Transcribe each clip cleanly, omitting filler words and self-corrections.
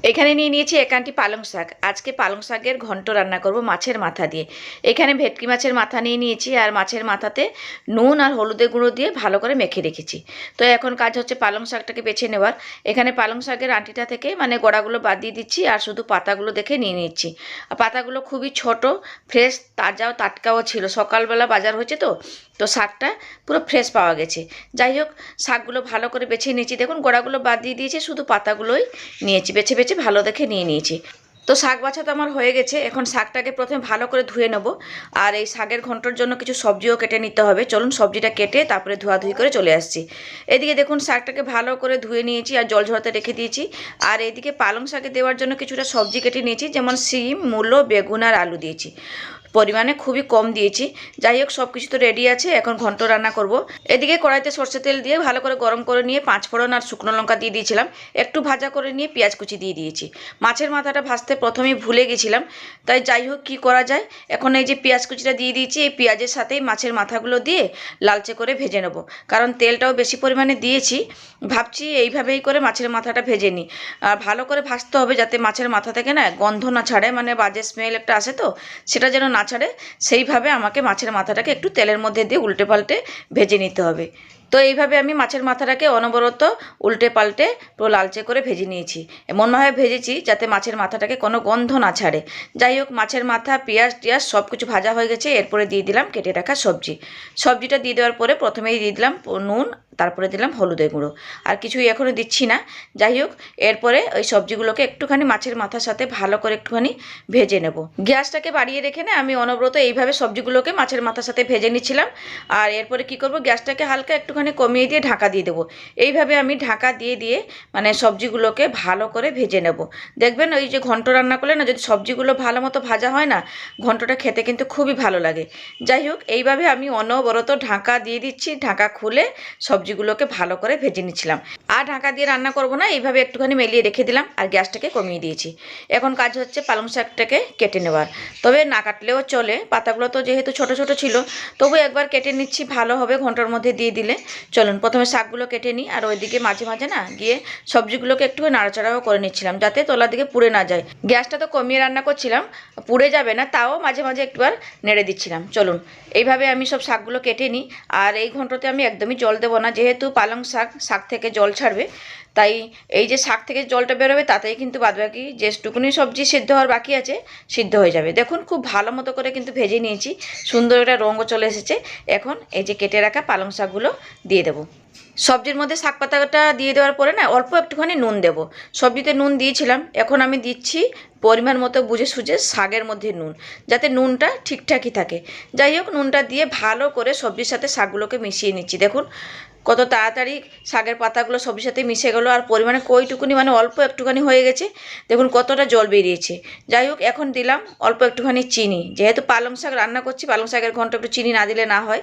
এখানে নিয়ে নিয়েছি একান্টি পালং শাক। আজকে পালং শাকের ঘন্ট রান্না করব মাছের মাথা দিয়ে। এখানে ভেটকি মাছের মাথা নিয়ে নিয়েছি, আর মাছের মাথাতে নুন আর হলুদের গুঁড়ো দিয়ে ভালো করে মেখে রেখেছি। তো এখন কাজ হচ্ছে পালং শাকটাকে বেছে নেওয়ার। এখানে পালং শাকের আঁটিটা থেকে মানে গোড়াগুলো বাদ দিয়ে দিচ্ছি, আর শুধু পাতাগুলো দেখে নিয়ে নিচ্ছি। আর পাতাগুলো খুবই ছোট, ফ্রেশ, তাজাও টাটকাও ছিল। সকালবেলা বাজার হয়েছে তো তো শাকটা পুরো ফ্রেশ পাওয়া গেছে। যাই হোক, শাকগুলো ভালো করে বেছে নিয়েছি। দেখুন গোড়াগুলো বাদ দিয়ে দিয়েছি, শুধু পাতাগুলোই নিয়েছি, বেছে বেছে ভালো দেখে নিয়ে নিয়েছি। তো শাক বাছা তো আমার হয়ে গেছে। এখন শাকটাকে প্রথমে ভালো করে ধুয়ে নেব, আর এই শাকের ঘন্টর জন্য কিছু সবজিও কেটে নিতে হবে। চলুন সবজিটা কেটে তারপরে ধোয়াধুয়ি করে চলে আসছি। এদিকে দেখুন শাকটাকে ভালো করে ধুয়ে নিয়েছি আর জল ঝরাতে রেখে দিয়েছি। আর এদিকে পালং শাকে দেওয়ার জন্য কিছুটা সবজি কেটে নিয়েছি, যেমন শিম, মূলো, বেগুন আর আলু দিয়েছি। পরিমাণে খুবই কম দিয়েছি। যাই হোক, সব কিছু তো রেডি আছে, এখন ঘন্ট রান্না করব। এদিকে কড়াইতে সরষে তেল দিয়ে ভালো করে গরম করে নিয়ে পাঁচফোড়ন আর শুকনো লঙ্কা দিয়ে দিয়েছিলাম। একটু ভাজা করে নিয়ে পেঁয়াজ কুচি দিয়ে দিয়েছি। মাছের মাথাটা ভাজতে প্রথমেই ভুলে গেছিলাম, তাই যাই হোক কী করা যায়। এখন এই যে পেঁয়াজ কুচিটা দিয়ে দিয়েছি, এই পেঁয়াজের সাথেই মাছের মাথাগুলো দিয়ে লালচে করে ভেজে নেব। কারণ তেলটাও বেশি পরিমাণে দিয়েছি, ভাবছি এইভাবেই করে মাছের মাথাটা ভেজে নিই। আর ভালো করে ভাজতে হবে যাতে মাছের মাথা থেকে না গন্ধ না ছাড়ে, মানে বাজে স্মেল একটা আসে, তো সেটা যেন না ছাড়ে। সেইভাবে আমাকে মাছের মাথাটাকে একটু তেলের মধ্যে দিয়ে উল্টে পাল্টে ভেজে নিতে হবে। তো এইভাবে আমি মাছের মাথাটাকে অনবরত উল্টে পাল্টে পুরো লালচে করে ভেজে নিয়েছি। এমনভাবে ভেজেছি যাতে মাছের মাথাটাকে কোনো গন্ধ না ছাড়ে। যাই হোক, মাছের মাথা, পেঁয়াজ টিয়াজ সব কিছু ভাজা হয়ে গেছে। এরপরে দিয়ে দিলাম কেটে রাখা সবজিটা দিয়ে দেওয়ার পরে প্রথমেই দিয়ে দিলাম নুন, তারপরে দিলাম হলুদের গুঁড়ো। আর কিছুই এখনও দিচ্ছি না। যাই হোক, এরপরে ওই সবজিগুলোকে একটুখানি মাছের মাথার সাথে ভালো করে একটুখানি ভেজে নেব। গ্যাসটাকে বাড়িয়ে রেখে না আমি অনবরত এইভাবে সবজিগুলোকে মাছের মাথার সাথে ভেজে নিচ্ছিলাম। আর এরপরে কি করব, গ্যাসটাকে হালকা একটুখানি কমিয়ে দিয়ে ঢাকা দিয়ে দেবো। এইভাবে আমি ঢাকা দিয়ে দিয়ে মানে সবজিগুলোকে ভালো করে ভেজে নেব। দেখবেন ওই যে ঘন্ট রান্না করলে না, যদি সবজিগুলো ভালো মতো ভাজা হয় না, ঘন্টটা খেতে কিন্তু খুবই ভালো লাগে। যাই হোক, এইভাবে আমি অনবরত ঢাকা দিয়ে দিচ্ছি। ঢাকা খুলে সবজিগুলোকে ভালো করে ভেজে নিচ্ছিলাম। আর ঢাকা দিয়ে রান্না করব না, এইভাবে একটুখানি মেলিয়ে রেখে দিলাম আর গ্যাসটাকে কমিয়ে দিয়েছি। এখন কাজ হচ্ছে পালং শাকটাকে কেটে নেওয়ার। তবে না কাটলেও চলে, পাতাগুলো তো যেহেতু ছোট ছোট ছিল, তবু একবার কেটে নিচ্ছি, ভালো হবে ঘন্টার মধ্যে দিয়ে দিলে। চলুন প্রথমে শাকগুলো কেটে নিই, আর ওইদিকে মাঝে মাঝে না গিয়ে সবজিগুলোকে একটু নাড়াচাড়াও করে নিচ্ছিলাম যাতে তলার দিকে পুড়ে না যায়। গ্যাসটা তো কমিয়ে রান্না করছিলাম, পুড়ে যাবে না, তাও মাঝে মাঝে একবার নেড়ে দিচ্ছিলাম। চলুন এইভাবে আমি সব শাকগুলো কেটে নিই। আর এই ঘন্টতে আমি একদমই জল দেবো না, যেহেতু পালং শাক থেকে জল ছাড়বে, তাই এই যে শাক থেকে জলটা বেরোবে তাতেই কিন্তু বাদবাকি যেটুকুনি সবজি সিদ্ধ হওয়ার বাকি আছে সিদ্ধ হয়ে যাবে। দেখুন খুব ভালো মতো করে কিন্তু ভেজে নিয়েছি, সুন্দর একটা রঙও চলে এসেছে। এখন এই যে কেটে রাখা পালং শাকগুলো দিয়ে দেবো। সবজির মধ্যে শাক পাতাটা দিয়ে দেওয়ার পরে না অল্প একটুখানি নুন দেবো। সবজিতে নুন দিয়েছিলাম, এখন আমি দিচ্ছি পরিমাণ মতো বুঝে সুঝে শাকের মধ্যে নুন, যাতে নুনটা ঠিকঠাকই থাকে। যাই হোক, নুনটা দিয়ে ভালো করে সবজির সাথে শাকগুলোকে মিশিয়ে নিচ্ছি। দেখুন কত তাড়াতাড়ি শাকের পাতাগুলো সবজির সাথে মিশে গেলো, আর পরিমাণে কইটুকুনি মানে অল্প একটুখানি হয়ে গেছে। দেখুন কতটা জল বেরিয়েছে। যাই হোক, এখন দিলাম অল্প একটুখানি চিনি। যেহেতু পালং শাক রান্না করছি, পালং শাকের ঘন্ট একটু চিনি না দিলে না হয়,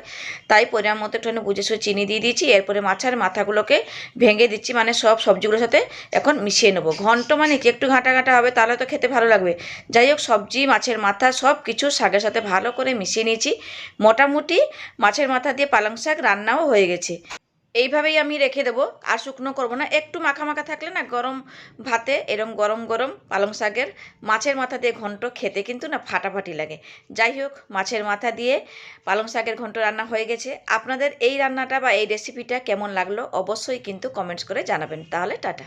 তাই পরিমাণ মতো একটুখানি বুঝে সুঝে চিনি দিয়ে দিয়েছি। এরপরে মাছের মাথাগুলোকে ভেঙে দিচ্ছি, মানে সব সবজিগুলোর সাথে এখন মিশিয়ে নেবো। ঘন্ট মানে কি একটু ঘাঁটা ঘাঁটা হবে, তাহলে তো খেতে ভালো লাগবে। যাই হোক, সবজি, মাছের মাথা সব কিছু শাকের সাথে ভালো করে মিশিয়ে নিয়েছি। মোটামুটি মাছের মাথা দিয়ে পালং শাক রান্নাও হয়ে গেছে। এইভাবেই আমি রেখে দেবো, আর শুকনো করবো না। একটু মাখা মাখা থাকলে না গরম ভাতে এরম গরম গরম পালং শাকের মাছের মাথা দিয়ে ঘন্ট খেতে কিন্তু না ফাটাফাটি লাগে। যাই হোক, মাছের মাথা দিয়ে পালং শাকের ঘন্ট রান্না হয়ে গেছে। আপনাদের এই রান্নাটা বা এই রেসিপিটা কেমন লাগলো অবশ্যই কিন্তু কমেন্টস করে জানাবেন। তাহলে টাটা।